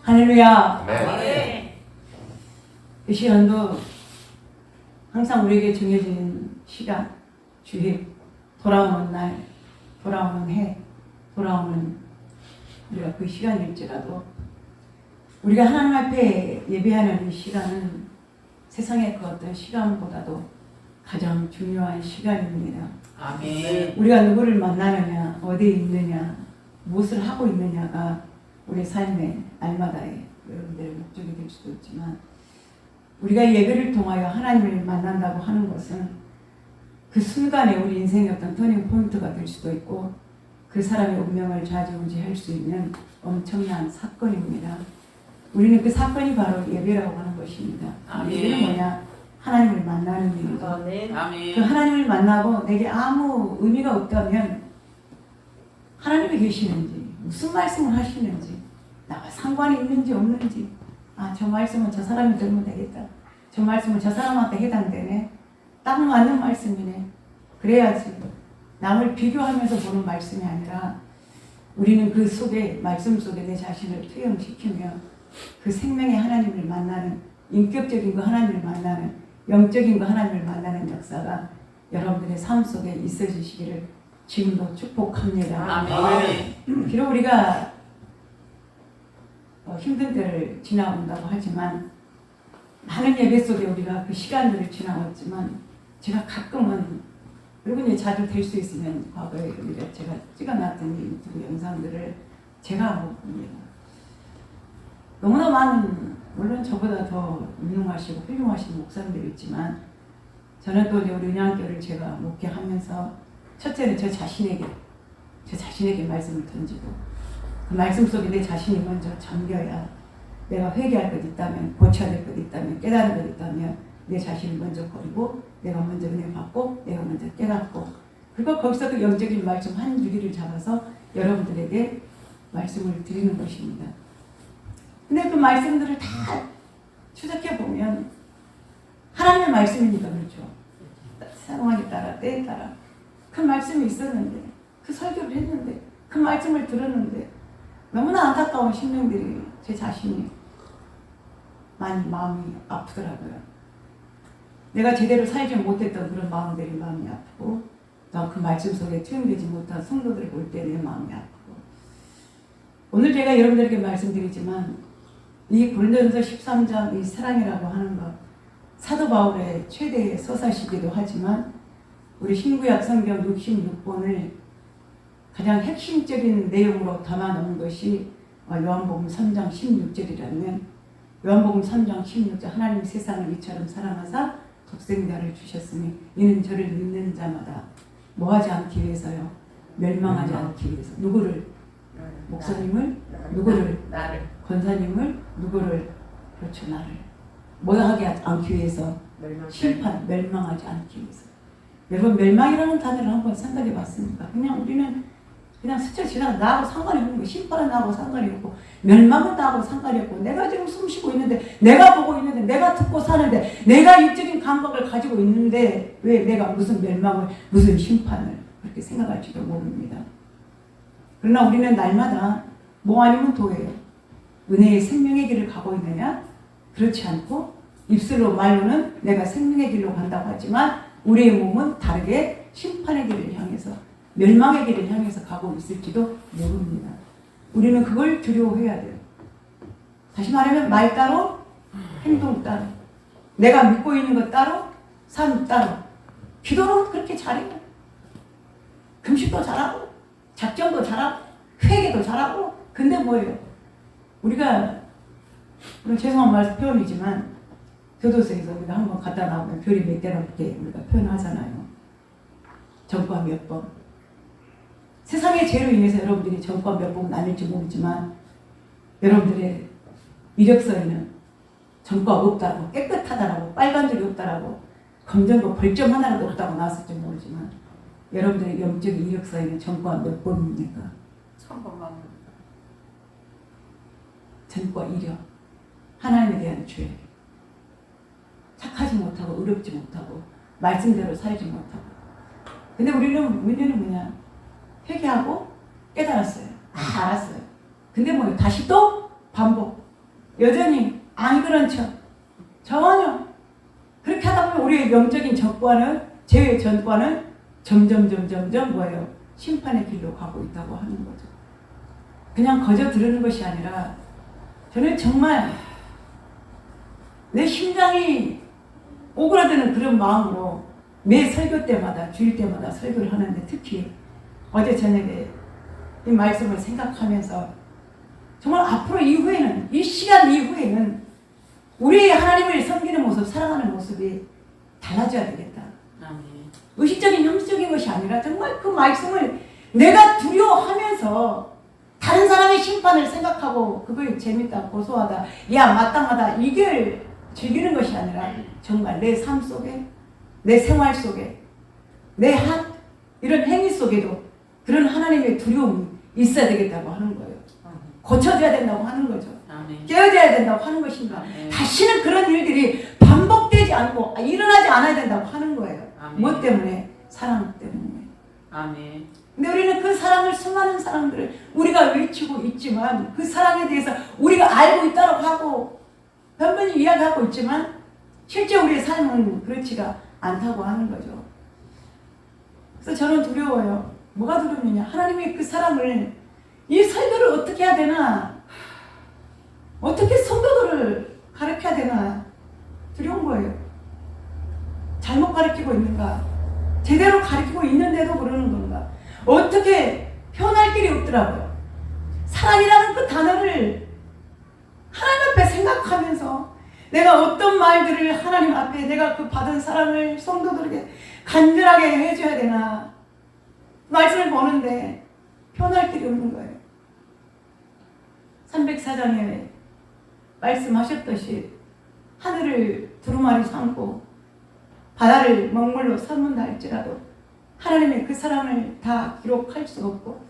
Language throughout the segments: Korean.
할렐루야. 아멘. 이 시간도 항상 우리에게 정해진 시간, 주일, 돌아오는 날, 돌아오는 해, 돌아오는 우리가 그 시간일지라도 우리가 하나님 앞에 예배하는 이 시간은 세상의 그 어떤 시간보다도 가장 중요한 시간입니다. 아멘. 우리가 누구를 만나느냐, 어디에 있느냐, 무엇을 하고 있느냐가 우리 삶의 날마다의 여러분들의 목적이 될 수도 있지만, 우리가 예배를 통하여 하나님을 만난다고 하는 것은 그 순간에 우리 인생의 어떤 터닝 포인트가 될 수도 있고, 그 사람의 운명을 좌지우지할 수 있는 엄청난 사건입니다. 우리는 그 사건이 바로 예배라고 하는 것입니다. 아멘. 예배는 뭐냐? 하나님을 만나는 일이고, 아멘. 그 하나님을 만나고 내게 아무 의미가 없다면 하나님이 계시는지, 무슨 말씀을 하시는지, 나와 상관이 있는지 없는지, 아, 저 말씀은 저 사람이 들으면 되겠다, 저 말씀은 저 사람한테 해당되네, 딱 맞는 말씀이네, 그래야지. 남을 비교하면서 보는 말씀이 아니라 우리는 그 속에, 말씀 속에 내 자신을 투영시키며 그 생명의 하나님을 만나는, 인격적인 그 하나님을 만나는, 영적인 그 하나님을 만나는 역사가 여러분들의 삶 속에 있어지시기를 지금도 축복합니다. 아멘. 비록 우리가 힘든 때를 지나온다고 하지만, 많은 예배 속에 우리가 그 시간들을 지나왔지만, 제가 가끔은, 그리고 이제 자주 될 수 있으면 과거에 제가 찍어놨던 이 유튜브 영상들을 제가 못 봅니다. 너무나 많은, 물론 저보다 더 유능하시고 훌륭하신 목사님들이 있지만, 저는 또 우리 은양교를 제가 목회하면서 첫째는 저 자신에게 말씀을 던지고, 그 말씀 속에 내 자신이 먼저 잠겨야, 내가 회개할 것 있다면, 고쳐야 될 것 있다면, 깨달을 것 있다면 내 자신을 먼저 버리고, 내가 먼저 은혜 받고, 내가 먼저 깨닫고, 그리고 거기서 그 영적인 말씀 한 주기를 잡아서 여러분들에게 말씀을 드리는 것입니다. 근데 그 말씀들을 다 추적해 보면 하나님의 말씀이니까 그렇죠. 상황에 따라, 때에 따라 그 말씀이 있었는데, 그 설교를 했는데, 그 말씀을 들었는데 너무나 안타까운 심령들이, 제 자신이 많이 마음이 아프더라고요. 내가 제대로 살지 못했던 그런 마음들이 마음이 아프고, 또 그 말씀 속에 투영되지 못한 성도들을 볼 때 내 마음이 아프고, 오늘 제가 여러분들에게 말씀드리지만, 이 고린도전서 13장 이 사랑이라고 하는 것, 사도 바울의 최대의 서사시기도 하지만 우리 신구약 성경 66권을 가장 핵심적인 내용으로 담아놓은 것이 요한복음 3장 16절이라면, 요한복음 3장 16절, 하나님 세상을 이처럼 사랑하사 독생자를 주셨으니 이는 저를 믿는 자마다 뭐하지 않기 위해서요? 멸망하지 않기 위해서. 누구를? 목사님을? 누구를? 나를. 권사님을? 누구를? 그렇죠, 나를. 뭐하지 않기 위해서? 심판, 멸망하지 않기 위해서. 여러분, 멸망이라는 단어를 한번 생각해 봤습니까? 그냥 우리는 그냥 스쳐 지나가, 나하고 상관이 없는 거. 심판은 나하고 상관이 없고, 멸망은 나하고 상관이 없고, 내가 지금 숨 쉬고 있는데, 내가 보고 있는데, 내가 듣고 사는데, 내가 육적인 감각을 가지고 있는데, 왜 내가 무슨 멸망을, 무슨 심판을 그렇게 생각할지도 모릅니다. 그러나 우리는 날마다 뭐 아니면 도예요. 은혜의 생명의 길을 가고 있느냐? 그렇지 않고, 입술로 말로는 내가 생명의 길로 간다고 하지만 우리의 몸은 다르게 심판의 길을 향해서, 멸망의 길을 향해서 가고 있을지도 모릅니다. 우리는 그걸 두려워해야 돼요. 다시 말하면 말 따로, 행동 따로, 내가 믿고 있는 것 따로, 삶 따로. 기도는 그렇게 잘해요. 금식도 잘하고, 작정도 잘하고, 회개도 잘하고. 근데 뭐예요? 우리가, 물론 죄송한 말 표현이지만, 교도소에서 우리가 한번 갔다 나오면 별이 몇 대나 이렇게 우리가 표현하잖아요. 전과 몇 번. 세상의 죄로 인해서 여러분들이 전과 몇 번 나뉠지 모르지만, 여러분들의 이력서에는 전과 없다고, 깨끗하다라고, 빨간 줄이 없다라고, 검정고 벌점 하나라도 없다고 나왔을지 모르지만, 여러분들의 영적인 이력서에는 전과 몇 번입니까? 1000번만. 전과 이력. 하나님에 대한 죄. 착하지 못하고, 의롭지 못하고, 말씀대로 살지 못하고. 근데 우리는 문제는 뭐냐? 회개하고 깨달았어요. 알았어요. 근데 뭐 다시 또 반복. 여전히 안 그런 척 전혀. 그렇게 하다 보면 우리의 영적인 전과는 죄의 전과는 점점 뭐예요? 심판의 길로 가고 있다고 하는 거죠. 그냥 거저 들으는 것이 아니라 저는 정말 내 심장이 오그라드는 그런 마음으로 매 설교 때마다 주일 때마다 설교를 하는데 특히 어제 저녁에 이 말씀을 생각하면서 정말 앞으로 이후에는 이 시간 이후에는 우리 하나님을 섬기는 모습, 사랑하는 모습이 달라져야 되겠다. 아멘. 의식적인 형식적인 것이 아니라 정말 그 말씀을 내가 두려워하면서 다른 사람의 심판을 생각하고 그걸 재밌다, 고소하다, 야 마땅하다 이걸 즐기는 것이 아니라 정말 내 삶 속에, 내 생활 속에, 내 이런 행위 속에도 그런 하나님의 두려움이 있어야 되겠다고 하는 거예요. 고쳐져야 된다고 하는 거죠. 아멘. 깨어져야 된다고 하는 것인가. 아멘. 다시는 그런 일들이 반복되지 않고 일어나지 않아야 된다고 하는 거예요. 아멘. 뭐 때문에? 사랑 때문에. 아멘. 근데 우리는 그 사랑을 수많은 사람들을 우리가 외치고 있지만 그 사랑에 대해서 우리가 알고 있다고 하고 변변히 이야기하고 있지만 실제 우리의 삶은 그렇지가 않다고 하는 거죠. 그래서 저는 두려워요. 뭐가 두렵느냐? 하나님의 그 사랑을 이 설교를 어떻게 해야 되나? 어떻게 성도들을 가르쳐야 되나? 두려운 거예요. 잘못 가르치고 있는가? 제대로 가르치고 있는데도 그러는 건가? 어떻게 표현할 길이 없더라고요. 사랑이라는 그 단어를 하나님 앞에 생각하면서 내가 어떤 말들을 하나님 앞에 내가 그 받은 사랑을 성도들에게 간절하게 해줘야 되나? 말씀을 보는데 표현할 길이 없는 거예요. 304장에 말씀하셨듯이 하늘을 두루마리 삼고 바다를 먹물로 삼는다 할지라도 하나님의 그 사랑을 다 기록할 수가 없고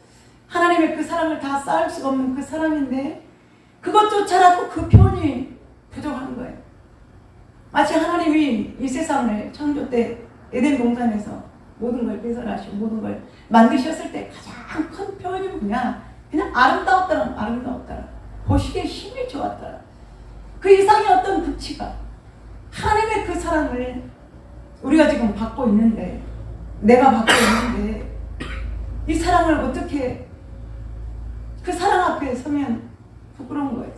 하나님의 그 사랑을 다 쌓을 수가 없는 그 사랑인데 그것조차라도 그 표현이 부족한 거예요. 마치 하나님이 이 세상을 창조 때 에덴 동산에서 모든 걸 배설하시고 모든 걸 만드셨을 때 가장 큰 표현이 뭐냐? 그냥 아름다웠더라, 아름다웠더라. 보시기에 힘이 좋았더라. 그 이상의 어떤 극치가 하나님의 그 사랑을 우리가 지금 받고 있는데 내가 받고 있는데 이 사랑을 어떻게 그 사랑 앞에 서면 부끄러운 거예요.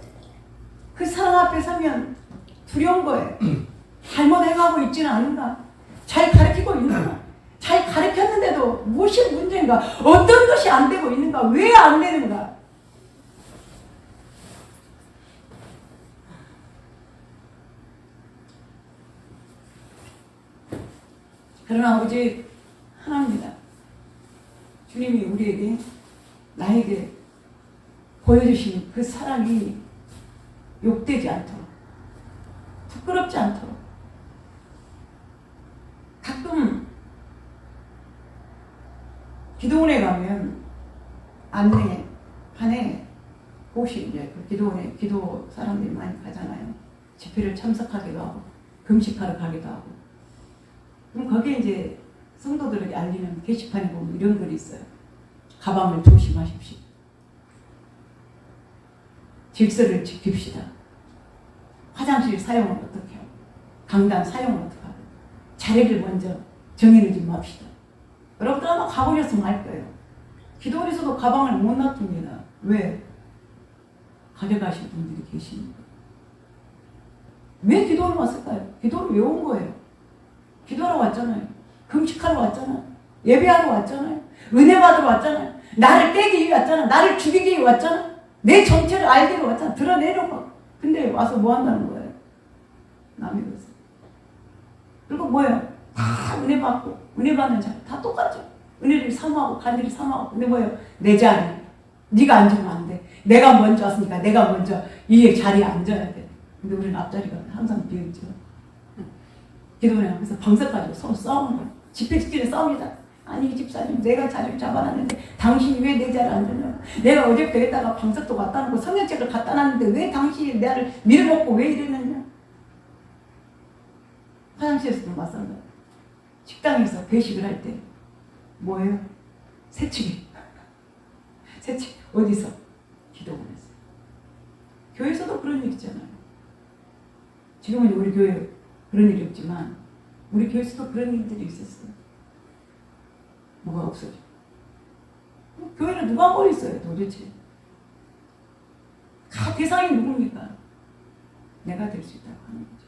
그 사랑 앞에 서면 두려운 거예요. 잘못 행하고 있지는 않은가? 잘 가르치고 있는가? 잘 가르쳤는데도 무엇이 문제인가? 어떤 것이 안 되고 있는가? 왜 안 되는가? 그러나 오직 하나입니다. 주님이 우리에게 나에게 보여주신 그 사랑이 욕되지 않도록 부끄럽지 않도록 가끔 기도원에 가면 안내 반에 혹시 이제 그 기도원에 기도 사람들이 많이 가잖아요. 집회를 참석하기도 하고 금식하러 가기도 하고 그럼 거기에 이제 성도들에게 알리는 게시판에 보면 이런 글이 있어요. 가방을 조심하십시오. 질서를 지킵시다. 화장실 사용을 어떻게 하고 강단 사용을 어떻게 하고 자리를 먼저 정해놓지 맙시다. 여러분들 아마 가보셨으면 알 거예요. 기도원에서도 가방을 못 놔둡니다. 왜? 가져가실 분들이 계십니다. 왜 기도를 왔을까요? 기도를 왜 온 거예요? 기도하러 왔잖아요. 금식하러 왔잖아요. 예배하러 왔잖아요. 은혜 받으러 왔잖아요. 나를 떼기 위해 왔잖아. 나를 죽이기 위해 왔잖아. 내 정체를 알기 위해 왔잖아. 드러내려고. 근데 와서 뭐 한다는 거예요? 남의 것을. 그리고 뭐예요? 다 은혜 받고 은혜 받는 자들 다 똑같죠. 은혜를 사모하고 간절히 사모하고 근데 뭐예요? 내 자리. 네가 앉으면 안 돼. 내가 먼저 왔으니까 내가 먼저 이 자리에 앉아야 돼. 근데 우리는 앞자리가 항상 비어있죠. 기도원에 가서 방석 가지고 서로 싸우는 거예요. 집회 직전에 싸웁니다. 아니 집사님 내가 자리를 잡아놨는데 당신이 왜 내 자리에 앉았냐고. 내가 어제부터 여기다가 방석도 갖다 놓고 성경책을 갖다 놨는데 왜 당신이 나를 밀어먹고 왜 이러느냐. 화장실에서도 마찬가지. 식당에서 배식을 할 때 뭐예요? 새치기. 새치기. 어디서? 기도원에서. 교회에서도 그런 일 있잖아요. 지금은 우리 교회 그런 일이 없지만 우리 교회에서도 그런 일들이 있었어요. 뭐가 없어져. 교회를 누가 버렸어요 도대체. 대상이 누굽니까? 내가 될 수 있다고 하는 거죠.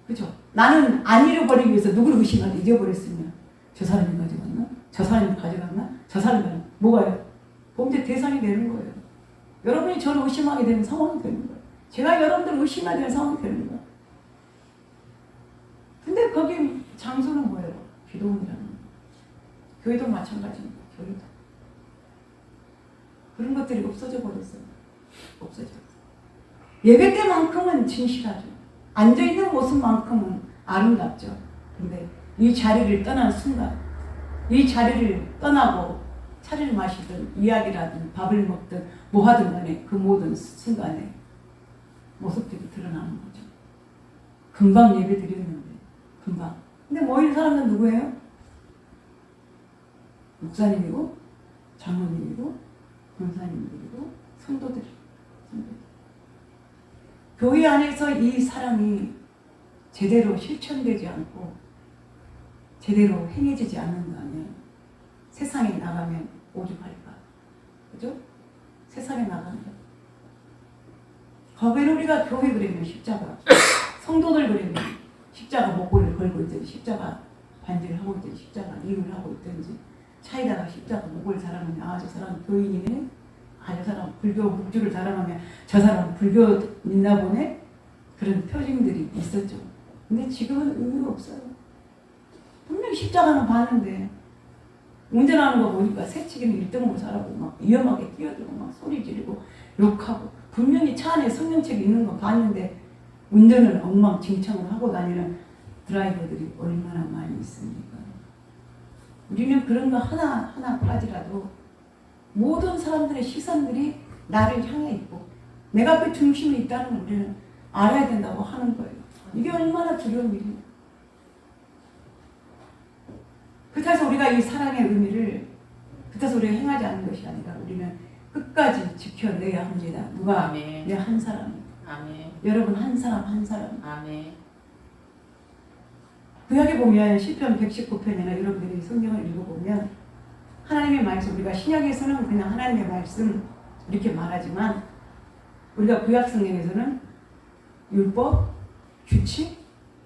그죠? 나는 안 잃어버리기 위해서 누구를 의심하지? 잊어버렸으면 저 사람이 가져갔나? 저 사람이 가져갔나? 저 사람이 뭐가요? 범죄 대상이 되는 거예요. 여러분이 저를 의심하게 되는 상황이 되는 거예요. 제가 여러분들을 의심하게 되는 상황이 되는 거예요. 근데 거기 장소는 뭐예요? 기도원이라는 거예요. 교회도 마찬가지입니다. 교회도. 그런 것들이 없어져 버렸어요. 없어져. 예배 때만큼은 진실하죠. 앉아있는 모습만큼은 아름답죠. 근데 이 자리를 떠난 순간, 이 자리를 떠나고 차를 마시든 이야기를 하든 밥을 먹든 뭐 하든 간에 그 모든 순간에 모습들이 드러나는 거죠. 금방 예배 드리는데 금방. 근데 모이는 사람은 누구예요? 목사님이고 장로님이고 권사님들이고 성도들이고. 교회 안에서 이 사랑이 제대로 실천되지 않고 제대로 행해지지 않는다면 세상에 나가면 오죽할까. 그죠? 세상에 나가면 거기는 우리가 교회 그리면 십자가, 성도들 그리면 십자가 목걸이를 걸고 있든지 십자가 반지를 하고 있든지 십자가 이유를 하고 있든지 차에다가 십자가 목걸이 자랑하면 아 저 사람 교인이네, 아 저 사람 불교 묵주를 자랑하면 저 사람 불교 믿나 보네, 그런 표징들이 있었죠. 근데 지금은 의미가 없어요. 분명히 십자가는 봤는데 운전하는 거 보니까 새치기는 1등으로 잘하고 막 위험하게 뛰어들고 막 소리 지르고 욕하고 분명히 차 안에 성경책이 있는 거 봤는데 운전을 엉망진창으로 하고 다니는 드라이버들이 얼마나 많이 있습니까? 우리는 그런 거 하나까지라도 모든 사람들의 시선들이 나를 향해 있고 내가 그 중심에 있다는 걸 우리는 알아야 된다고 하는 거예요. 이게 얼마나 두려운 일이냐. 그래서 우리가 이 사랑의 의미를 그래서 우리가 행하지 않는 것이 아니라 우리는 끝까지 지켜내야 합니다. 누가? 아멘. 내 한 사람. 아멘. 여러분 한 사람 한 사람. 아멘. 구약에 보면 시편 119편이나 여러분들이 성경을 읽어보면 하나님의 말씀, 우리가 신약에서는 그냥 하나님의 말씀 이렇게 말하지만 우리가 구약 성경에서는 율법, 규칙,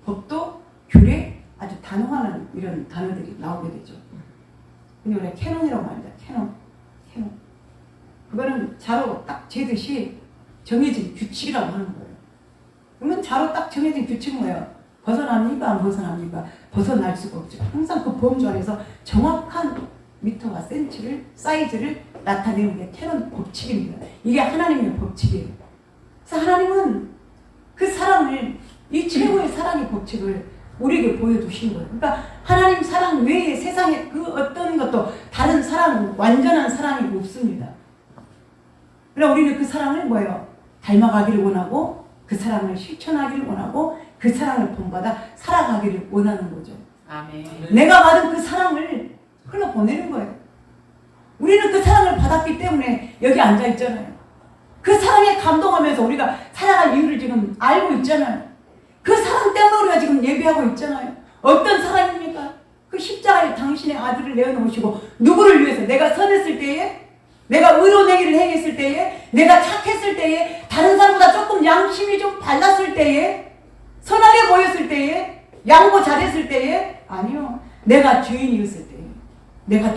법도, 규례 아주 단호한 이런 단어들이 나오게 되죠. 근데 우리가 캐논이라고 말합니다. 캐논. 그거는 자로 딱 재듯이 정해진 규칙이라고 하는 거예요. 그러면 자로 딱 정해진 규칙은 뭐예요? 벗어납니까? 안 벗어납니까? 벗어날 수가 없죠. 항상 그 범주 안에서 정확한 미터와 센치를, 사이즈를 나타내는 게 캐논 법칙입니다. 이게 하나님의 법칙이에요. 그래서 하나님은 그 사랑을, 이 최고의 사랑의 법칙을 우리에게 보여주신 거예요. 그러니까 하나님 사랑 외에 세상에 그 어떤 것도 다른 사랑, 완전한 사랑이 없습니다. 그러나 우리는 그 사랑을 뭐예요? 닮아가기를 원하고 그 사랑을 실천하기를 원하고 그 사랑을 본받아 살아가기를 원하는 거죠. 아멘. 내가 받은 그 사랑을 흘러보내는 거예요. 우리는 그 사랑을 받았기 때문에 여기 앉아 있잖아요. 그 사랑에 감동하면서 우리가 살아갈 이유를 지금 알고 있잖아요. 그 사랑 때문에 우리가 지금 예배하고 있잖아요. 어떤 사랑입니까? 그 십자가에 당신의 아들을 내어놓으시고 누구를 위해서? 내가 선했을 때에, 내가 의로운 행위를 행했을 때에, 내가 착했을 때에, 다른 사람보다 조금 양심이 좀 발랐을 때에, 선하게 보였을 때에, 양보 잘했을 때에, 아니요. 내가 죄인이었을 때에, 내가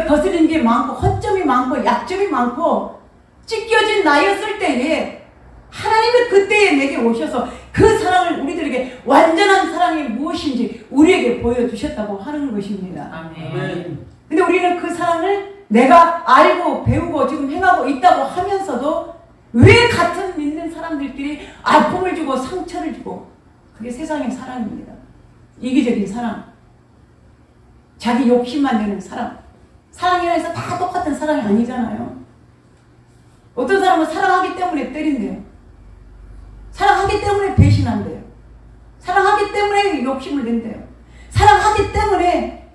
거스린 게 많고 허점이 많고 약점이 많고 찢겨진 나였을 때에 하나님이 그때에 내게 오셔서 그 사랑을 우리들에게 완전한 사랑이 무엇인지 우리에게 보여주셨다고 하는 것입니다. 아멘. 근데 우리는 그 사랑을 내가 알고 배우고 지금 행하고 있다고 하면서도 왜 같은 믿는 사람들끼리 아픔을 주고 상처를 주고, 그게 세상의 사랑입니다. 이기적인 사랑, 자기 욕심만 내는 사랑. 사랑이라 해서 다 똑같은 사랑이 아니잖아요. 어떤 사람은 사랑하기 때문에 때린대요. 사랑하기 때문에 배신한대요. 사랑하기 때문에 욕심을 낸대요. 사랑하기 때문에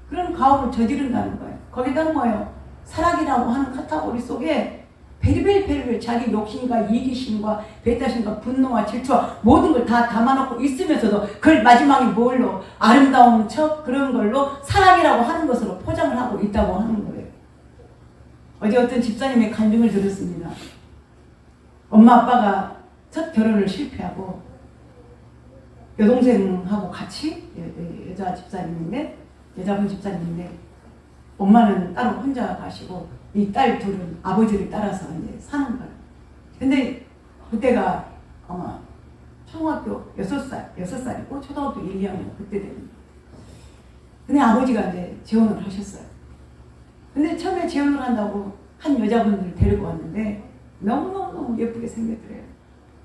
그런 가업을 저지른다는 거예요. 거기다가 뭐예요? 사랑이라고 하는 카테고리 속에 베리베리 자기 욕심과 이기심과 배타심과 분노와 질투와 모든 걸 다 담아놓고 있으면서도 그걸 마지막에 뭘로 아름다운 척 그런 걸로 사랑이라고 하는 것으로 포장을 하고 있다고 하는 거예요. 어제 어떤 집사님의 간증을 들었습니다. 엄마 아빠가 첫 결혼을 실패하고 여동생하고 같이 여자 집사님인데 여자분 집사님인데 엄마는 따로 혼자 가시고 이 딸 둘은 아버지를 따라서 이제 사는 거예요. 근데 그때가 아마 초등학교 6살이고 초등학교 1, 2학년 그때 되는. 근데 아버지가 이제 재혼을 하셨어요. 근데 처음에 재혼을 한다고 한 여자분을 데리고 왔는데 너무너무 예쁘게 생겼더래요.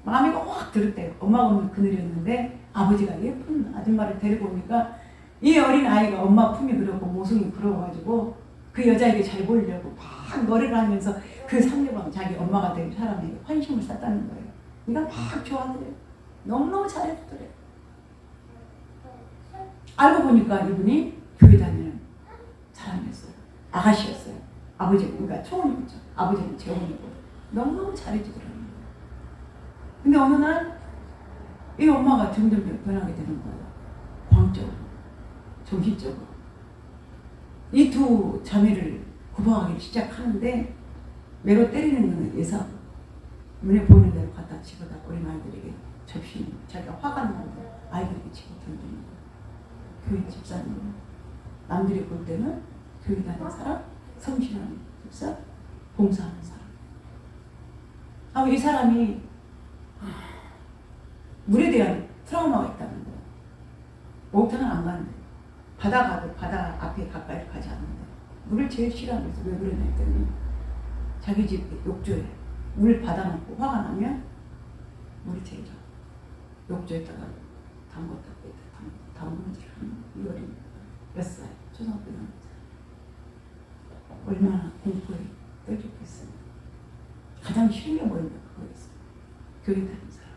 마음이 확 들었대요. 엄마가 오면 그늘이었는데 아버지가 예쁜 아줌마를 데리고 오니까 이 어린 아이가 엄마 품이 그렇고 모성이 부러워가지고 그 여자에게 잘 보이려고 막 노래를 하면서 그 상대방 자기 엄마가 된 사람에게 환심을 샀다는 거예요. 그러니까 막 좋아하더래요. 너무너무 잘해주더래요. 알고 보니까 이분이 교회 다니는 사람이었어요. 아가씨였어요. 아버지, 그러니까 초혼이었죠. 아버지는 재혼이고 너무너무 잘해주더라고요. 근데 어느 날 이 엄마가 점점 변하게 되는 거예요. 광적으로, 정신적으로. 이 두 자매를 구박하기 시작하는데 매로 때리는 거는 예사. 눈에 보이는 대로 갖다 집어다 어린아이들에게 접시는 자기가 화가 나는데 아이들에게 집어 던지는 거예요. 교회 집사님. 남들이 볼 때는 교회 다니는 사람, 성실한 집사, 봉사하는 사람. 이 사람이 물에 대한 트라우마가 있다는 거예요. 목욕탕은 안 가는데 바다 가도 바다 앞에 가까이 가지 않는데 물을 제일 싫어하면서 왜 그러냐 했더니 자기 집 욕조에 물 받아놓고 화가 나면 물이 제일 좋아. 욕조에다가 담궜다 뺐다 담그면서 하는 이 어린 몇 살? 초등학교 다니는 사람. 얼마나 공포에 떨어졌겠어요. 가장 싫은 게 뭐였냐 그거였어요. 교회 다니는 사람.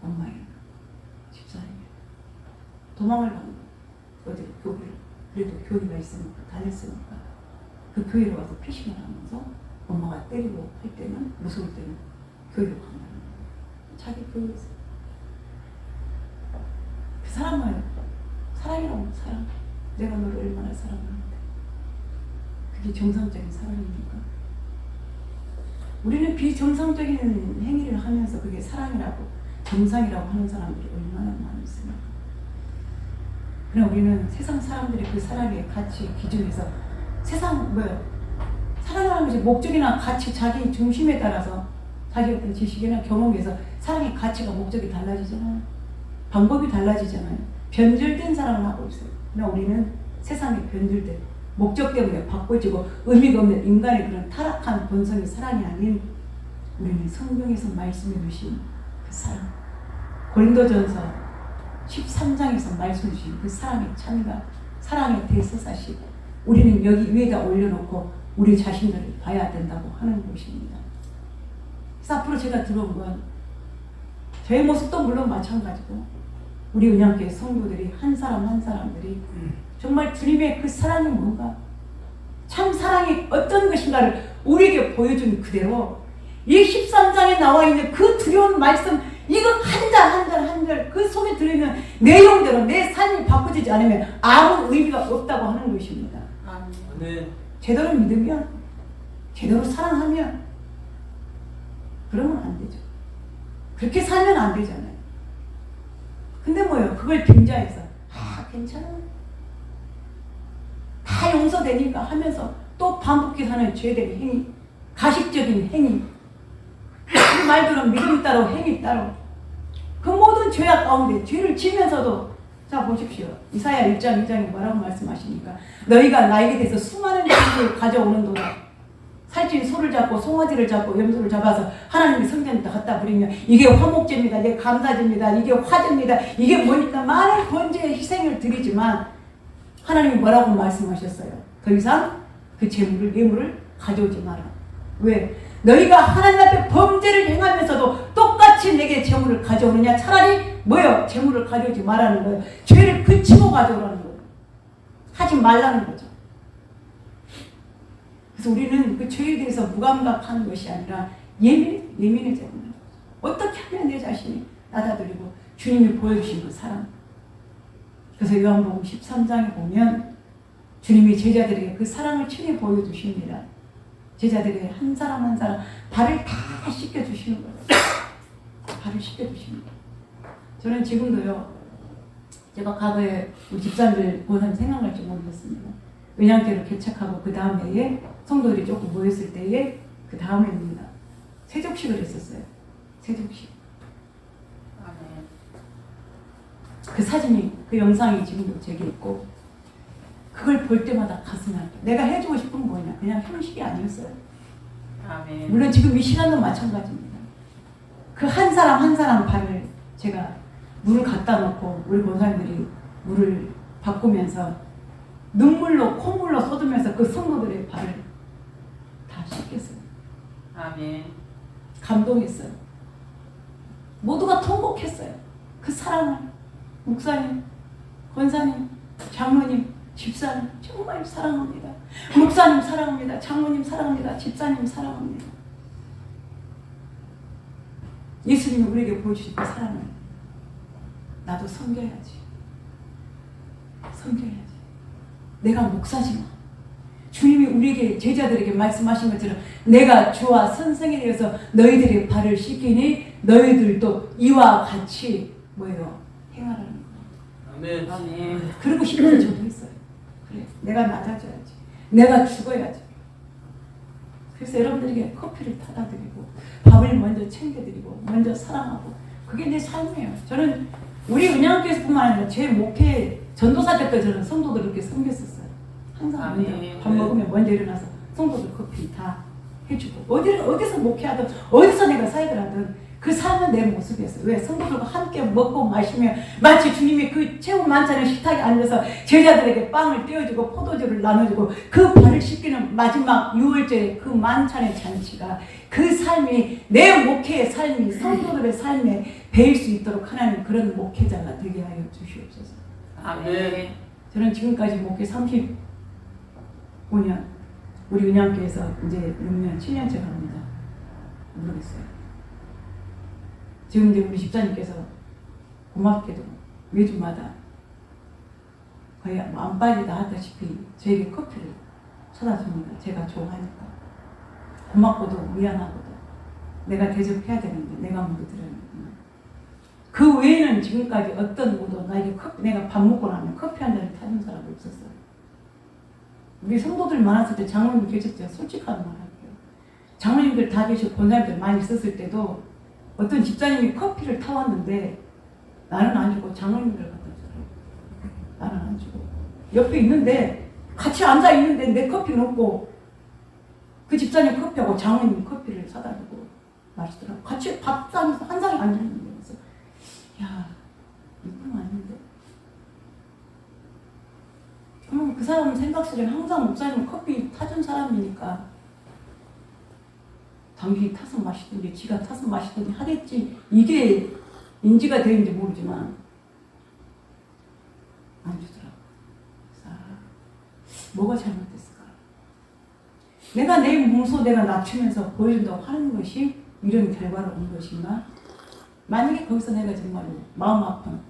엄마예요. 집사님이에요. 도망을 가는 거예요. 어디로 교회를. 그래도 교회가 있으니까 다녔으니까 그 교회로 와서 피신을 하면서 엄마가 때리고 할 때는 무서울 때는 교회로 가는 거예요. 자기 교회에서. 그 사람을 사랑이라고 사랑. 내가 너를 얼마나 사랑하는데 그게 정상적인 사랑입니까? 우리는 비정상적인 행위를 하면서 그게 사랑이라고 정상이라고 하는 사람들이 얼마나 많습니까? 그럼 우리는 세상 사람들의 그 사랑의 가치 기준에서 세상 사랑하는 것이 목적이나 가치 자기 중심에 따라서 자기 어떤 지식이나 경험에서 사랑의 가치가 목적이 달라지잖아요. 방법이 달라지잖아요. 변절된 사랑을 하고 있어요. 그러나 우리는 세상에 변절된 목적 때문에 바꿔지고 의미가 없는 인간의 그런 타락한 본성의 사랑이 아닌 우리는 성경에서 말씀해 주신 그 사랑, 고린도전서 13장에서 말씀해 주신 그 사랑의 참이가 사랑의 대서사시 우리는 여기 위에다 올려놓고 우리 자신들을 봐야 된다고 하는 것입니다. 그래서 앞으로 제가 들어온 건 저의 모습도 물론 마찬가지고 우리 은양교회 성도들이 한 사람 한 사람들이 정말 주님의 그 사랑이 뭔가 참 사랑이 어떤 것인가를 우리에게 보여준 그대로 이 13장에 나와 있는 그 두려운 말씀 이거 한 절 그 속에 들어있는 내용대로 내 삶이 바꾸지 않으면 아무 의미가 없다고 하는 것입니다. 네. 제대로 믿으면 제대로 사랑하면 그러면 안 되죠. 그렇게 살면 안 되잖아요. 근데 뭐예요? 그걸 빙자해서 괜찮아 다 용서되니까 하면서 또 반복해서 하는 죄된 행위, 가식적인 행위, 그 말들은 믿음 따로 행위 따로 그 모든 죄악 가운데 죄를 지면서도 자 보십시오. 이사야 1장 2장에 뭐라고 말씀하십니까? 너희가 나에게 대해서 수많은 것을 가져오는도다. 살찐 소를 잡고 송아지를 잡고 염소를 잡아서 하나님의 성전에다 갖다 버리면 이게 화목제입니다. 이게 감사제입니다. 이게 화제입니다. 이게 뭐니까 많은 번제의 희생을 드리지만 하나님이 뭐라고 말씀하셨어요? 더 이상 그 재물을 예물을 가져오지 마라. 왜? 너희가 하나님 앞에 범죄를 행하면서도 똑같이 내게 재물을 가져오느냐? 차라리 뭐요? 재물을 가져오지 말라는 거예요. 죄를 그치고 가져오라는 거예요. 하지 말라는 거죠. 그래서 우리는 그 죄에 대해서 무감각하는 것이 아니라 예민해져야 합니다. 어떻게 하면 내 자신이 받아들이고 주님이 보여주신 그 사랑. 그래서 요한복음 13장에 보면 주님이 제자들에게 그 사랑을 친히 보여주십니다. 제자들에게 한 사람 한 사람 발을 다 씻겨주시는 거예요. 발을 씻겨주십니다. 저는 지금도요, 제가 과거에 우리 집사님들 보는 생각날지 모르겠습니다. 은양교를 개척하고 그 다음 해에 성도들이 조금 모였을 때에 그 다음 해입니다. 세족식을 했었어요. 세족식. 아멘. 그 사진이, 그 영상이 지금도 제게 있고, 그걸 볼 때마다 가슴이 아파. 내가 해주고 싶은 건 뭐냐? 그냥 형식이 아니었어요. 아멘. 물론 지금 이 시간도 마찬가지입니다. 그 한 사람 한 사람 발을 제가 물을 갖다 놓고 우리 권사님들이 물을 바꾸면서 눈물로 콧물로 쏟으면서 그 성도들의 발을 다 씻겼어요. 아멘. 감동했어요. 모두가 통곡했어요. 그 사랑을 목사님, 권사님, 장로님, 집사님 정말 사랑합니다. 목사님 사랑합니다. 장로님 사랑합니다. 집사님 사랑합니다. 예수님이 우리에게 보여주신 그 사랑을 나도 섬겨야지. 섬겨야지. 내가 목사지만 주님이 우리에게 제자들에게 말씀하신 것처럼 내가 주와 선생에 대해서 너희들의 발을 씻기니 너희들도 이와 같이 뭐예요? 행하라는 거예요. 아멘. 아멘. 그러고 싶어서 저도 했어요. 그래, 내가 낮아져야지. 내가 죽어야지. 그래서 여러분들에게 커피를 타다 드리고 밥을 먼저 챙겨드리고 먼저 사랑하고 그게 내 삶이에요. 저는 우리 은양교회뿐만 아니라 제 목회 전도사 때까지 저는 성도들 이렇게 섬겼었어요. 항상 먼저 밥 먹으면 먼저 일어나서 성도들 커피 다 해주고 어디서 목회하든 어디서 내가 사역을 하든 그 삶은 내 모습이었어요. 왜? 성도들과 함께 먹고 마시며 마치 주님이 그 최후 만찬의 식탁에 앉아서 제자들에게 빵을 떼어주고 포도주를 나눠주고 그 발을 씻기는 마지막 6월절의 그 만찬의 잔치가 그 삶이 내 목회의 삶이 성도들의 삶에 배일 수 있도록 하나님 그런 목회자가 되게 하여 주시옵소서. 아멘. 저는 지금까지 목회 35년 우리 은양교에서 이제 6년 7년째 갑니다. 모르겠어요. 지금 이제 우리 집사님께서 고맙게도 매주마다 거의 안 빠지다 하다시피 저에게 커피를 사다 줍니다. 제가 좋아하니까. 고맙고도 미안하고도 내가 대접해야 되는데 내가 먼저 드려야 되는데 그 외에는 지금까지 어떤 누구도 나에게 커피, 내가 밥 먹고 나면 커피 한 잔을 타준 사람이 없었어요. 우리 성도들 많았을 때 장로님 계실 때 솔직한 말 할게요. 장로님들 다 계시고 권사님들 많이 있었을 때도 어떤 집사님이 커피를 타왔는데 나는 안 주고 장로님들 갖다 주더라고요. 나는 안 주고 옆에 있는데 같이 앉아 있는데 내 커피 놓고 그 집사님 커피하고 장로님 커피를 사다 주고 마시더라고요. 같이 밥상에서 한 상에 앉아 있는데 그래서 야 이건 아닌데. 그럼 그 사람 생각 속에 항상 목사님 커피 타준 사람이니까 당신이 타서 마시든지 지가 타서 마시든지 하겠지. 이게 인지가 되는지 모르지만 안 주더라고. 뭐가 잘못됐을까? 내가 내 몸소 내가 낮추면서 보여준다고 하는 것이 이런 결과로 온 것인가? 만약에 거기서 내가 정말로 마음 아픈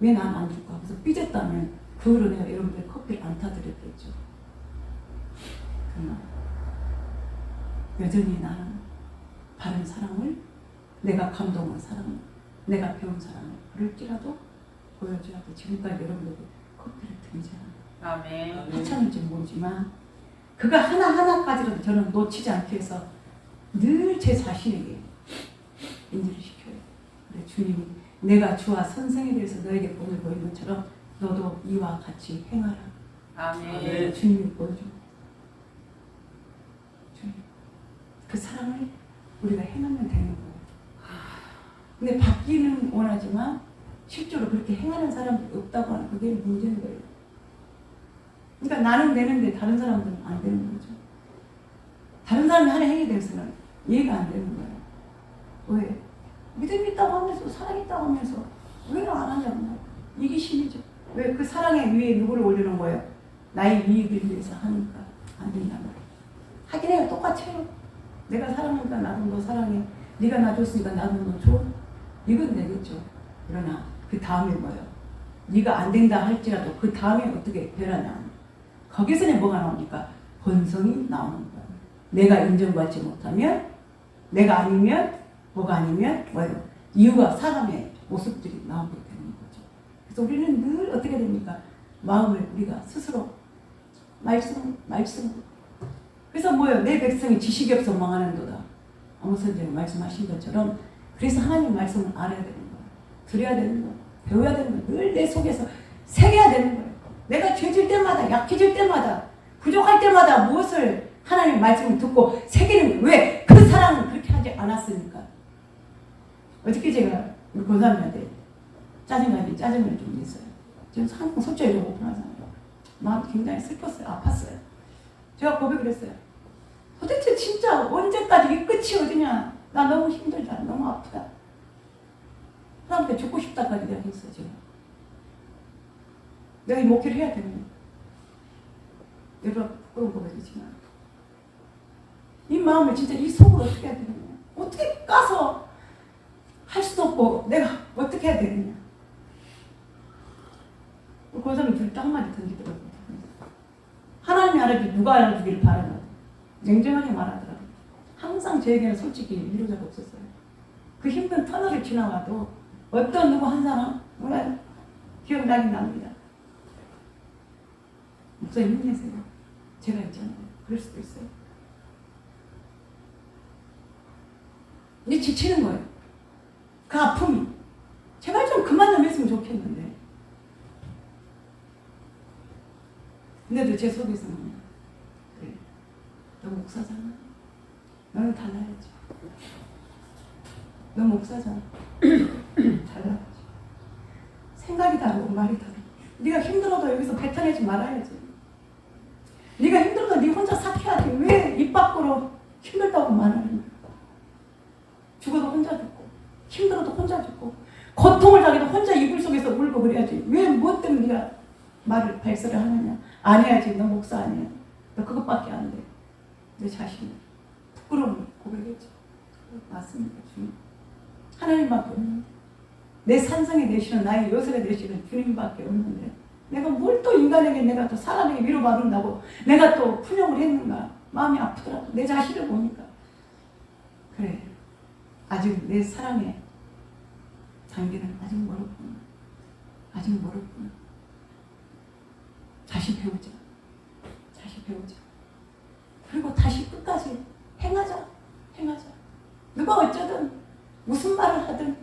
왜 난 안 줄까? 그래서 삐졌다면 그 후로 내가 여러분들 커피를 안 타드렸겠죠. 그러나 여전히 나는 바른 사랑을 내가 감동한 사랑을 내가 배운 사랑을 그럴지라도 보여줘야 돼. 지금까지 여러분들에게 커피를 드리잖아요. 아멘. 하찮을지 모르지만 그거 하나하나까지라도 저는 놓치지 않기 위해서 늘 제 자신에게 인지를 시켜요. 그래 주님이 내가 주와 선생에 대해서 너에게 본을 보인 것처럼 너도 이와 같이 행하라. 아멘. 주님이 보여줘. 주님 그 사랑을 우리가 행하면 되는 거예요. 근데 받기는 원하지만 실제로 그렇게 행하는 사람들이 없다고 하는 그게 문제인 거예요. 그러니까 나는 되는데 다른 사람들은 안 되는 거죠. 다른 사람이 하는 행위에 대해서는 이해가 안 되는 거예요. 왜? 믿음이 있다고 하면서 사랑이 있다고 하면서 왜 안 하냐고. 이기심이죠. 왜 그 사랑의 위에 누구를 올리는 거예요? 나의 이익을 위해서 하니까 안 된단 말이에요. 사랑해 똑같아요. 내가 사랑하니까 나도 너 사랑해. 네가 나 줬으니까 나도 너 줘. 이건 되겠죠. 그러나 그 다음에 뭐예요? 네가 안 된다 할지라도 그 다음에 어떻게 변하냐. 거기서는 뭐가 나옵니까? 본성이 나오는 거예요. 내가 인정받지 못하면, 내가 아니면, 뭐가 아니면 뭐예요? 이유가 사람의 모습들이 나오게 되는 거죠. 그래서 우리는 늘 어떻게 됩니까? 마음을 우리가 스스로 말씀. 그래서 뭐예요? 내 백성이 지식이 없어 망하는도다. 아무 선생님 말씀하신 것처럼 그래서 하나님 말씀을 알아야 되는 거예요. 들어야 되는 거예요. 배워야 되는 거예요. 늘 내 속에서 새겨야 되는 거예요. 내가 죄질 때마다, 약해질 때마다, 부족할 때마다 무엇을 하나님의 말씀을 듣고 새기는 거예요. 왜? 그 사람은 그렇게 하지 않았으니까. 어저께 제가 우리 고사님한테 짜증을 좀 냈어요. 지금 항상 솔직히 오픈하잖아요. 마음이 굉장히 슬펐어요. 아팠어요. 제가 고백을 했어요. 도대체 진짜 언제까지 이 끝이 어디냐. 나 너무 힘들다. 너무 아프다. 사람한테 죽고 싶다까지 내가 했어요. 제가. 내가 이 목회를 해야 되는 거예요. 여러분 부끄러운 고백이지만 이 마음을 진짜 이 속으로 어떻게 해야 되느냐. 어떻게 까서 할 수도 없고 내가 어떻게 해야 되느냐. 그 사람이 둘 다 한마디 던지더라고요. 하나님이 알아주기 누가 알아주기를 바라나. 냉정하게 말하더라고요. 항상 저에게는 솔직히 위로자가 없었어요. 그 힘든 터널을 지나가도 어떤 누구 한 사람 몰라요. 기억나긴 납니다. 목사님 힘내세요. 제가 있잖아요. 그럴 수도 있어요. 이제 지치는 거예요. 그 아픔이. 제발 좀 그만 좀 했으면 좋겠는데. 근데도 제 속에서는 그래. 너 목사잖아. 너는 달라야지. 너 목사잖아. 달라야지. 생각이 다르고 말이 다르고. 네가 힘들어도 여기서 뱉어내지 말아야지. 네가 힘들어도 네 혼자 삭혀야지. 왜 입 밖으로 힘들다고 말하는 거야. 죽어도 혼자 죽고 힘들어도 혼자 죽고 고통을 당해도 혼자 이불 속에서 울고 그래야지. 왜 무엇 때문에 네가 말을 발설을 하느냐. 안 해야지. 너 목사 아니야. 너 그것밖에 안 돼. 내 자신을 부끄러운 고백이죠. 맞습니다. 주님. 하나님밖에 없는데 내 산성에 되시는 나의 요셉에 되시는 주님밖에 없는데 내가 뭘 또 인간에게 내가 또 사람에게 위로받는다고 내가 또 푸념을 했는가. 마음이 아프더라고. 내 자신을 보니까 그래. 아직 내 사랑의 단계는 아직 멀었구나. 아직 멀었구나. 다시 배우자. 다시 배우자. 그리고 다시 끝까지 행하자. 누가 어쩌든 무슨 말을 하든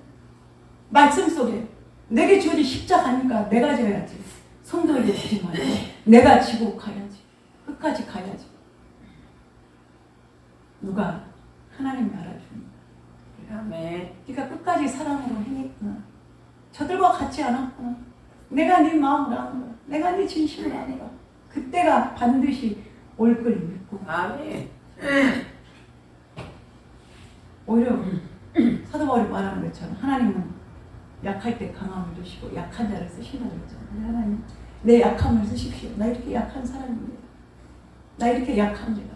말씀 속에 내게 주어진 십자가니까 내가 져야지. 손들게 주지 말고 내가 지고 가야지. 끝까지 가야지. 누가 하나님이 알아줍니다. 아멘. 네가 끝까지 사랑으로 행했구나. 저들과 같지 않았구나. 내가 네 마음을 아는 거야. 내가 네 진심을 아는 거야. 그때가 반드시 올 걸 믿고. 아멘. 오히려 사도 바울이 말하는 것처럼 하나님은 약할 때 강함을 주시고 약한 자를 쓰신다고 했잖아요. 하나님 내 약함을 쓰십시오. 나 이렇게 약한 사람입니다. 나 이렇게 약합니다.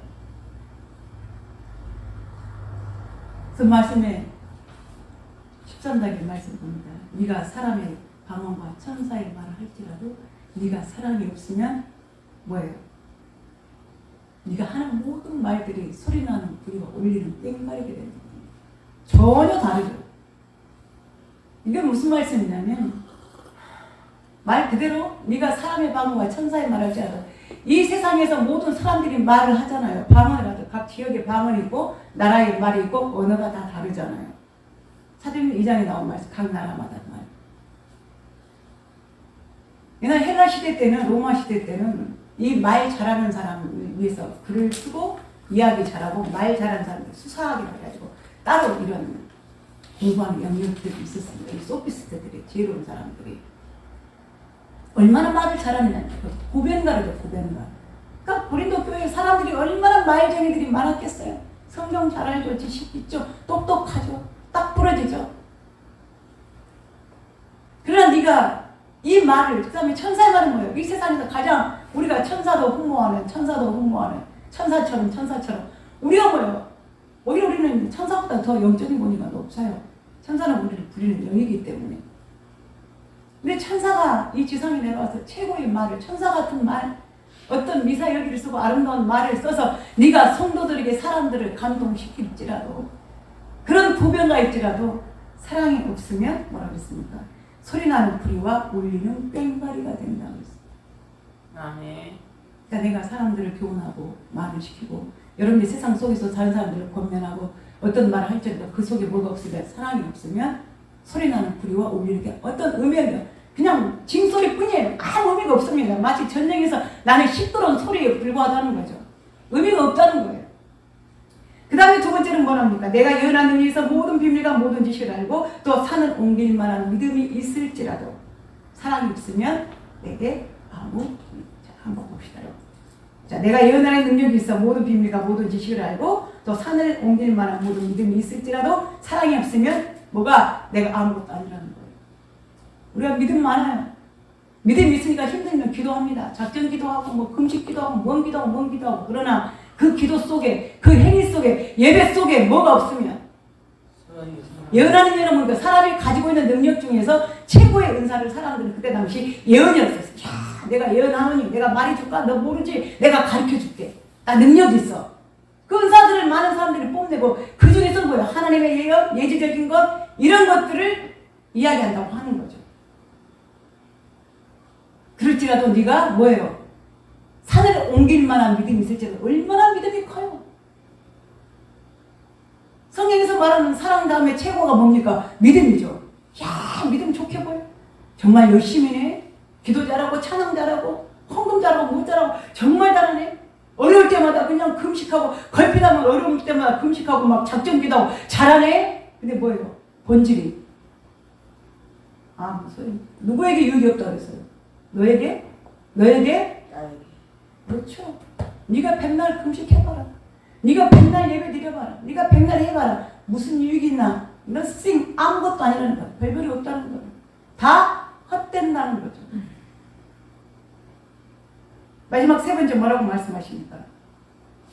그 말씀에 13장의 말씀 봅니다. 네가 사람의 방언과 천사의 말을 할지라도 네가 사랑이 없으면 뭐예요? 네가 하는 모든 말들이 소리나는 부리가 울리는 땡가리게 되는 거예요. 전혀 다르죠. 이게 무슨 말씀이냐면 말 그대로 네가 사람의 방언과 천사의 말을 할지라도 이 세상에서 모든 사람들이 말을 하잖아요. 방언을 하죠. 각 지역의 방언이 있고 나라의 말이 있고 언어가 다 다르잖아요. 사도행전 2장에 나온 말씀 각 나라마다 말. 옛날 헬라 시대 때는 로마 시대 때는 이 말 잘하는 사람을 위해서 글을 쓰고 이야기 잘하고 말 잘하는 사람들 수사하기로 해가지고 따로 이런 공부하는 영역들이 있었습니다. 이 소피스트들이 지혜로운 사람들이 얼마나 말을 잘하느냐. 고변가르죠. 고변가. 그러니까 고린도 교회 사람들이 얼마나 말쟁이들이 많았겠어요. 성경 잘 알죠. 지식 있죠. 똑똑하죠. 딱 부러지죠. 그러나 네가 이 말을 그 다음에 천사의 말은 뭐예요? 이 세상에서 가장 우리가 천사도 흠모하는 천사처럼 우리가 뭐예요? 오히려 우리는 천사보다 더 영적인 권위가 높아요. 천사는 우리를 부리는 영이기 때문에. 근데 천사가 이 지상에 내려와서 최고의 말을, 천사 같은 말, 어떤 미사여기를 쓰고 아름다운 말을 써서 네가 성도들에게 사람들을 감동시킬지라도, 그런 부변가일지라도 사랑이 없으면 뭐라고 했습니까? 소리나는 불이와 울리는 꽹과리가 된다고 했습니다. 아멘. 그러니까 내가 사람들을 교훈하고 말을 시키고, 여러분들 세상 속에서 다른 사람들을 권면하고 어떤 말을 할지라도 그 속에 뭐가 없으면, 사랑이 없으면 소리나는 불이와 울리는 게 어떤 의미가 그냥 징소리뿐이에요. 아무 의미가 없습니다. 마치 전쟁에서 나는 시끄러운 소리에 불과하다는 거죠. 의미가 없다는 거예요. 그 다음에 두 번째는 뭐랍니까? 내가 예언한 능력에서 모든 비밀과 모든 지식을 알고 또 산을 옮길 만한 믿음이 있을지라도 사랑이 없으면 내게 아무. 자, 한번 봅시다. 자, 내가 예언하는 능력이 있어 모든 비밀과 모든 지식을 알고 또 산을 옮길 만한 모든 믿음이 있을지라도 사랑이 없으면 뭐가? 내가 아무것도 아니라는 거예요. 우리가 믿음 많아요. 믿음이 있으니까 힘들면 기도합니다. 작전 기도하고 뭐 금식 기도하고 뭔 기도하고 뭔 기도하고. 그러나 그 기도 속에, 그 행위 속에, 예배 속에 뭐가 없으면, 예언하는 여러분, 그 사람이 가지고 있는 능력 중에서 최고의 은사를 사람들은 그때 당시 예언이었어요. 야, 내가 예언하노니, 내가 말해줄까? 너 모르지? 내가 가르쳐줄게. 나 능력이 있어. 그 은사들을 많은 사람들이 뽐내고 그 중에서 뭐예요? 하나님의 예언, 예지적인 것, 이런 것들을 이야기한다고 하는 거죠. 그럴지라도 네가 뭐예요? 산을 옮길 만한 믿음이 있을지라도 얼마나 믿음이 커요. 성경에서 말하는 사랑 다음에 최고가 뭡니까? 믿음이죠. 야, 믿음 좋게 보여. 정말 열심히 해. 기도 잘하고 찬양 잘하고 헌금 잘하고 뭐 잘하고 정말 잘하네. 어려울 때마다 그냥 금식하고 걸핏하면 어려울 때마다 금식하고 막 작전 기도하고 잘하네. 근데 뭐예요? 본질이 아무 소리. 누구에게 유익이 없다고 그랬어요? 너에게? 너에게? 그렇죠. 네가 백날 금식해봐라. 네가 백날 예배 드려봐라. 네가 백날 해봐라. 무슨 유익이 있나? nothing, 아무것도 아니라는 거야. 별별이 없다는 거야. 다 헛된다는 거죠. 마지막 세 번째 뭐라고 말씀하십니까?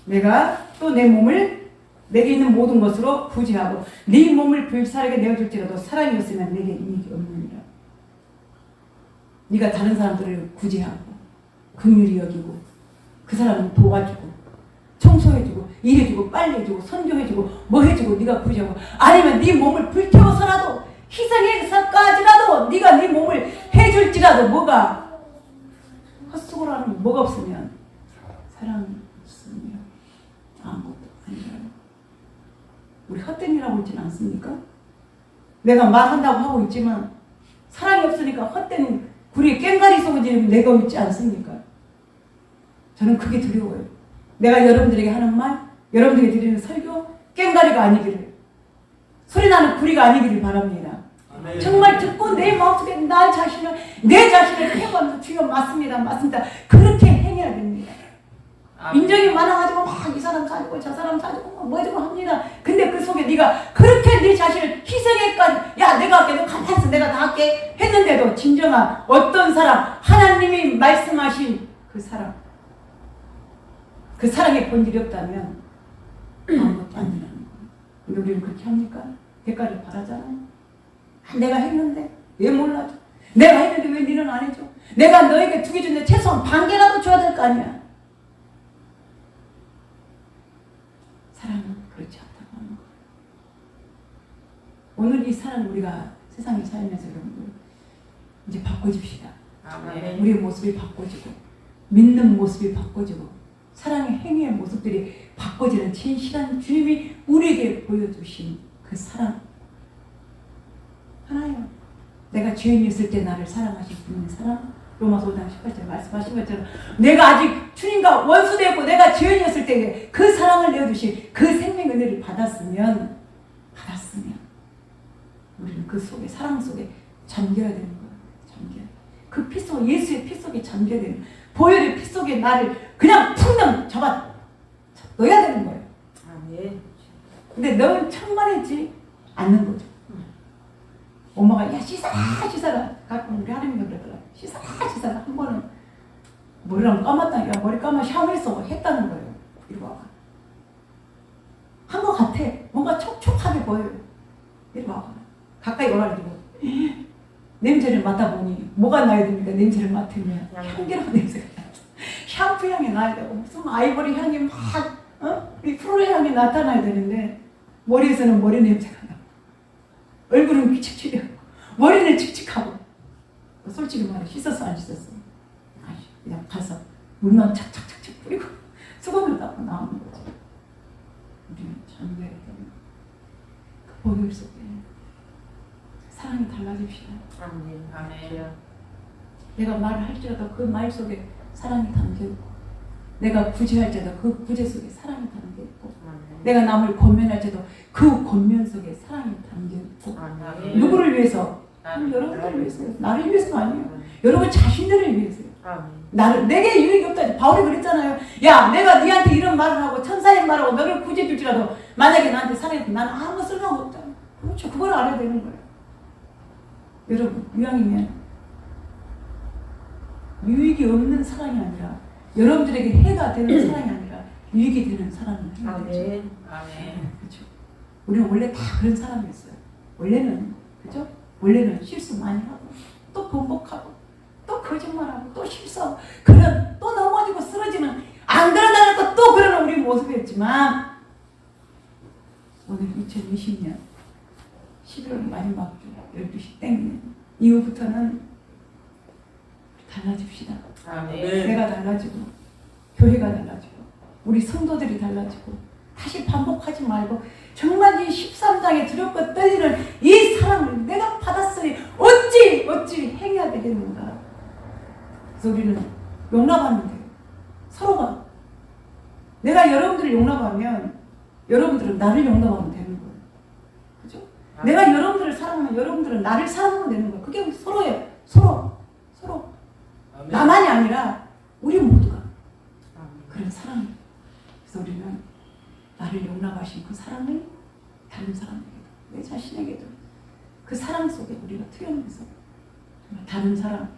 내가 또 내 몸을 내게 있는 모든 것으로 구제하고 네 몸을 불살에게 내어줄지라도 사랑이 없으면 내게 이익이 없느니라. 네가 다른 사람들을 구제하고 긍휼히 여기고 그 사람을 도와주고 청소해주고 일해주고 빨래해주고 선교해주고 뭐 해주고 네가 구제하고, 아니면 네 몸을 불태워서라도 희생해서까지라도 네가 네 몸을 해줄지라도 뭐가 헛수고로 하는 거 뭐가 없으면, 사랑이 없으면 아무것도 아니라요. 우리 헛된 일하고 있지는 않습니까? 내가 말한다고 하고 있지만 사랑이 없으니까 헛된 구리에 꽹과리 속에 내가 있지 않습니까? 저는 그게 두려워요. 내가 여러분들에게 하는 말, 여러분들에게 드리는 설교, 꽹과리가 아니기를, 소리나는 구리가 아니기를 바랍니다. 아멘. 정말 듣고 내 마음속에 내 자신을 해보면서 주여 맞습니다, 맞습니다. 그렇게 행해야 됩니다. 아멘. 인정이 많아가지고 막 이 사람 사주고 저 사람 사주고 뭐 해주고 합니다. 근데 그 속에 네가 그렇게 네 자신을 희생해까지, 야 내가 할게, 너 가만히 있어, 내가 다 할게 했는데도 진정한 어떤 사람, 하나님이 말씀하신 그 사람, 그 사랑의 본질이 없다면 아무것도 아니라는 거예요. 근데 우리는 그렇게 합니까? 대가를 바라잖아요. 내가 했는데 왜 몰라줘? 내가 했는데 왜 니는 안 해줘? 내가 너에게 2개 줬는데 최소한 반 개라도 줘야 될 거 아니야. 사랑은 그렇지 않다고 하는 거예요. 오늘 이 사랑 우리가 세상에 살면서 여러분들 이제 바꿔줍시다. 아멘. 우리의 모습이 바꿔지고 믿는 모습이 바꿔지고 사랑의 행위의 모습들이 바꿔지는 진실한 주님이 우리에게 보여주신 그 사랑 하나예요. 내가 죄인이었을 때 나를 사랑하신 분의 사랑, 로마서 5장 18절 말씀하신 것처럼 내가 아직 주님과 원수되었고 내가 죄인이었을 때 그 사랑을 내어주신 그 생명 은혜를 받았으면 우리는 그 속에, 사랑 속에 잠겨야 되는 거예요. 잠겨야. 그 피 속에, 예수의 피 속에 잠겨야 되는 거예요. 보혈의 피 속에 나를 그냥 풍덩 잡아 넣어야 되는 거예요. 아멘. 근데 너는 천만이지 않는 거죠. 엄마가 야 씻어라 가끔 우리 하나님이 그러더라. 씻어라 한 번은 머리랑 감았다. 야 머리 감아 샤워했어 했다는 거예요. 이리 와봐. 보여요. 이리 와봐. 가까이 오라가지고 냄새를 맡아보니 뭐가 나야 됩니까? 냄새를 맡으면 향기로운 냄새가 나요. 샴푸 향이 나야 되고 무슨 아이보리 향이 막 이 프로레 향이 나타나야 되는데 머리에서는 머리 냄새가 나고 얼굴은 칙칙하고 머리는 칙칙하고 솔직히 말해 씻었어 안 씻었어? 아니 그냥 가서 물만 착착착착 뿌리고 수건을 닦고 나오는 거지. 우리는 참되었던 그 보혈 속에 사랑이 달라집시다. 아멘. 아멘. 내가 말을 할지라도 그 말 속에 사랑이 담겨있고 내가 구제할지라도 그 구제 속에 사랑이 담겨있고 아멘. 내가 남을 권면할지라도 그 권면 속에 사랑이 담겨있고 아멘. 누구를 위해서? 아멘. 여러분들을 위해서요. 나를 위해서가 아니에요. 여러분 자신들을 위해서요. 아멘. 나를 내게 유익이 없다. 바울이 그랬잖아요. 야, 내가 네한테 이런 말을 하고 천사의 말하고 너를 구제해 줄지라도 만약에 나한테 살아있고 나는 아무 쓸모가 없잖아. 그렇죠. 그걸 알아야 되는 거예요. 여러분 이왕이면 유익이 없는 사랑이 아니라 여러분들에게 해가 되는 사랑이 아니라 유익이 되는 사랑을 해야 되죠. 아멘. 아멘. 그렇죠. 우리는 원래 다 그런 사람이었어요. 원래는 그죠? 원래는 실수 많이 하고 또 번복하고 또 거짓말하고 또 실수하고 그런 또 넘어지고 쓰러지는 안 그러다가 또 그러는 우리 모습이었지만 오늘 2020년 11월 마지막 주 12시 땡 이후부터는 달라집시다. 아멘. 내가 달라지고 교회가 달라지고 우리 성도들이 달라지고 다시 반복하지 말고 정말 이 13장에 두렵고 떨리는 이 사랑을 내가 받았으니 어찌 행해야 되겠는가. 그래서 우리는 용납하면 돼요. 서로가. 내가 여러분들을 용납하면 여러분들은 나를 용납하면 되는 거예요. 그죠? 내가 여러분들을 사랑하면 여러분들은 나를 사랑하면 되는 거예요. 그게 서로예요. 서로. 아멘. 나만이 아니라 우리 모두가 그런 사랑이에요. 그래서 우리는 나를 용납하신 그 사랑을 다른 사람에게도 내 자신에게도 그 사랑 속에 우리가 투영해서 정말 다른 사람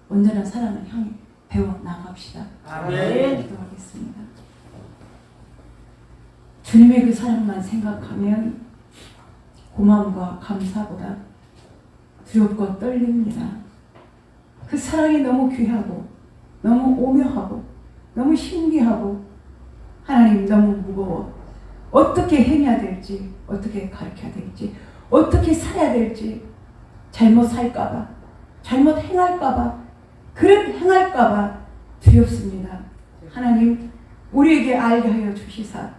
온전한 사랑을 향해 배워 나갑시다. 아멘. 기도하겠습니다. 주님의 그 사랑만 생각하면 고마움과 감사보다 두렵고 떨립니다. 그 사랑이 너무 귀하고 너무 오묘하고 너무 신기하고 하나님 너무 무거워. 어떻게 행해야 될지 어떻게 가르쳐야 될지 어떻게 살아야 될지 잘못 살까봐 잘못 행할까봐 그릇 행할까봐 두렵습니다. 하나님 우리에게 알게 하여 주시사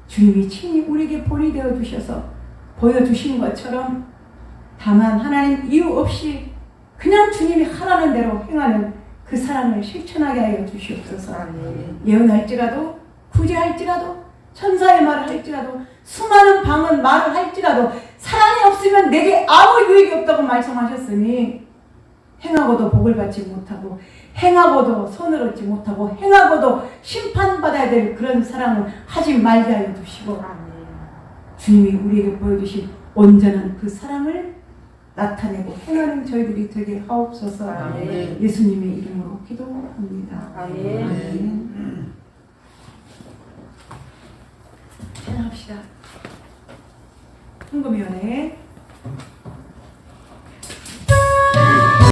주님이 친히 우리에게 본이 되어 주셔서 보여주신 것처럼 다만 하나님 이유 없이 그냥 주님이 하라는 대로 행하는 그 사랑을 실천하게 하여 주시옵소서. 예언할지라도 구제할지라도 천사의 말을 할지라도 수많은 방언 말을 할지라도 사랑이 없으면 내게 아무 유익이 없다고 말씀하셨으니 행하고도 복을 받지 못하고 행하고도 선을 얻지 못하고 행하고도 심판받아야 될 그런 사랑을 하지 말게 하여 주시고 주님이 우리에게 보여주신 온전한 그 사랑을 나타내고 행하는 저희들이 되게 하옵소서. 아멘. 예수님의 이름으로 기도합니다. 아멘. 찬양합시다. 헌금위원회